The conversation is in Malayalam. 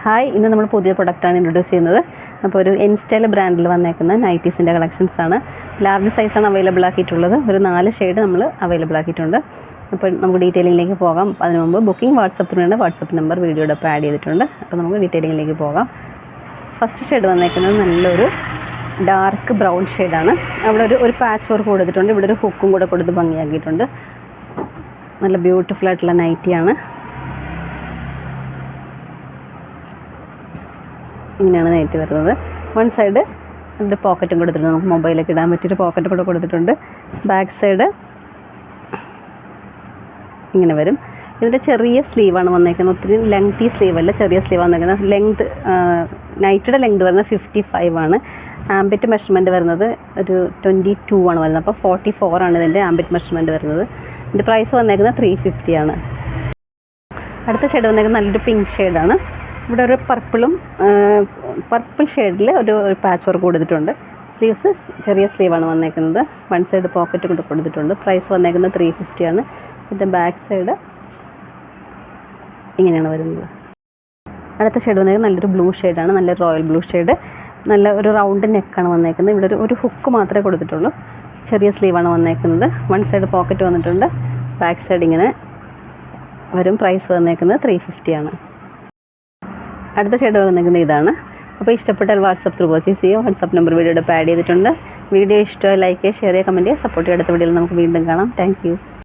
ഹായ്, ഇന്ന് നമ്മൾ പുതിയ പ്രൊഡക്റ്റാണ് ഇൻട്രൊഡ്യൂസ് ചെയ്യുന്നത്. അപ്പോൾ ഒരു ഇൻസ്റ്റൈൽ ബ്രാൻഡിൽ വന്നേക്കുന്ന നൈറ്റീസിൻ്റെ കളക്ഷൻസാണ്. ലാർജ് സൈസാണ് അവൈലബിൾ ആക്കിയിട്ടുള്ളത്. ഒരു 4 ഷെയ്ഡ് നമ്മൾ അവൈലബിൾ ആക്കിയിട്ടുണ്ട്. അപ്പോൾ നമുക്ക് ഡീറ്റെയിലിങ്ങിലേക്ക് പോകാം. അതിന് മുമ്പ് ബുക്കിംഗ് വാട്സപ്പിനുണ്ട്. വാട്സപ്പ് നമ്പർ വീഡിയോയുടെ ഒപ്പം ആഡ് ചെയ്തിട്ടുണ്ട്. അപ്പോൾ നമുക്ക് ഡീറ്റെയിലിങ്ങിലേക്ക് പോകാം. ഫസ്റ്റ് ഷെയ്ഡ് വന്നേക്കുന്നത് നല്ലൊരു ഡാർക്ക് ബ്രൗൺ ഷെയ്ഡാണ്. അവിടെ ഒരു പാച്ച് വർക്ക് കൊടുത്തിട്ടുണ്ട്. ഇവിടെ ഒരു ഹുക്കും കൂടെ കൊടുത്ത് ഭംഗിയാക്കിയിട്ടുണ്ട്. നല്ല ബ്യൂട്ടിഫുൾ ആയിട്ടുള്ള നൈറ്റിയാണ്. ഇങ്ങനെയാണ് നൈറ്റ് വരുന്നത്. വൺ സൈഡ് അതിൻ്റെ പോക്കറ്റും കൊടുത്തിട്ടുണ്ട്. നമുക്ക് മൊബൈലൊക്കെ ഇടാൻ പറ്റിയൊരു പോക്കറ്റ് കൂടെ കൊടുത്തിട്ടുണ്ട്. ബാക്ക് സൈഡ് ഇങ്ങനെ വരും. ഇതിൻ്റെ ചെറിയ സ്ലീവാണ് വന്നേക്കുന്നത്. ഒത്തിരി ലെങ്തി സ്ലീവ് അല്ല, ചെറിയ സ്ലീവ് വന്നേക്കുന്നത്. ലെങ്ത് നൈറ്റിയുടെ ലെങ്ത് വരുന്നത് 55 ആണ്. ആംബിറ്റ് മെഷർമെൻറ്റ് വരുന്നത് ഒരു 22 ആണ് വരുന്നത്. അപ്പോൾ 44 ആണ് ഇതിൻ്റെ ആംബിറ്റ് മെഷർമെൻറ്റ് വരുന്നത്. ഇതിൻ്റെ പ്രൈസ് വന്നേക്കുന്നത് 350 ആണ്. അടുത്ത ഷെയ്ഡ് വന്നേക്കുന്നത് നല്ലൊരു പിങ്ക് ഷെയ്ഡാണ്. ഇവിടെ ഒരു പർപ്പിൾ ഷെയ്ഡിൽ ഒരു പാച്ച് വർക്ക് കൊടുത്തിട്ടുണ്ട്. സ്ലീവ്സ് ചെറിയ സ്ലീവാണ് വന്നേക്കുന്നത്. വൺ സൈഡ് പോക്കറ്റ് കൊണ്ട് കൊടുത്തിട്ടുണ്ട്. പ്രൈസ് വന്നേക്കുന്നത് 350 ആണ്. ഇതിൻ്റെ ബാക്ക് സൈഡ് ഇങ്ങനെയാണ് വരുന്നത്. അടുത്ത ഷെയ്ഡ് വന്നേക്കുന്നത് നല്ലൊരു ബ്ലൂ ഷെയ്ഡാണ്. നല്ല റോയൽ ബ്ലൂ ഷെയ്ഡ്. നല്ല ഒരു റൗണ്ട് നെക്കാണ് വന്നേക്കുന്നത്. ഇവിടെ ഒരു ഹുക്ക് മാത്രമേ കൊടുത്തിട്ടുള്ളൂ. ചെറിയ സ്ലീവാണ് വന്നേക്കുന്നത്. വൺ സൈഡ് പോക്കറ്റ് വന്നിട്ടുണ്ട്. ബാക്ക് സൈഡ് ഇങ്ങനെ വരും. പ്രൈസ് വന്നേക്കുന്നത് 350 ആണ്. അടുത്ത ഷെയ്ഡ് വന്നിരിക്കുന്നത് ഇതാണ്. അപ്പോൾ ഇഷ്ടപ്പെട്ടാൽ വാട്സപ്പ് ത്രൂ പർച്ചേസ് ചെയ്യുക. വാട്സപ്പ് നമ്പർ വീഡിയോയുടെ ആഡ് ചെയ്തിട്ടുണ്ട്. വീഡിയോ ഇഷ്ടമായി ലൈക്ക് ചെയ്യുക, ഷെയർ ചെയ്യുക, കമൻറ്റ് ചെയ്യുക, സപ്പോർട്ട് ചെയ്യുക. അടുത്ത വീഡിയോയിൽ നമുക്ക് വീണ്ടും കാണാം. Thank you.